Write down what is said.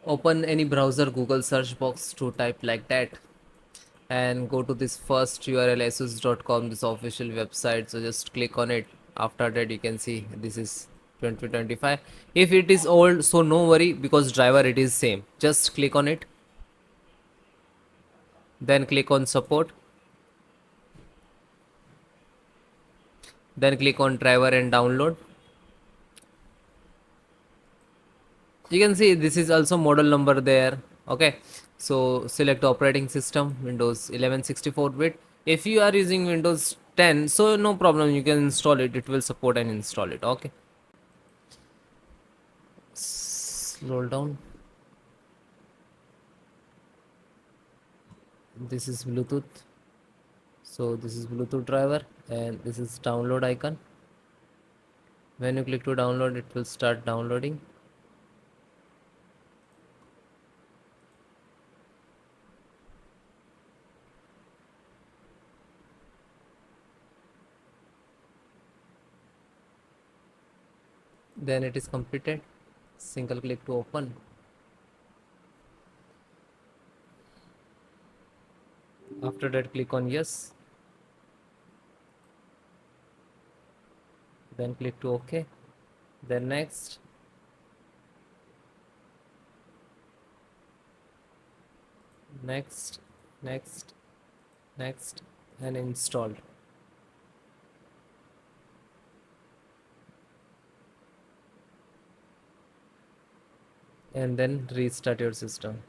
Open any browser, Google search box to type like that, and go to this first URL asus.com, this official website. So just click on it. After that you can see this is 2025. If it is old, so no worry, because driver it is same. Just click on it, then click on support, then click on driver and download. You can see this is also model number there. Okay, so select operating system, Windows 11 64-bit. If you are using Windows 10, so no problem, you can install it, it will support and install it. Okay, scroll down. This is Bluetooth, so this is Bluetooth driver, and this is download icon. When you click to download, it will start downloading. Then it is completed. Single click to open. After that, click on yes, then click to OK, then next, next, next, next, and installed. And then restart your system.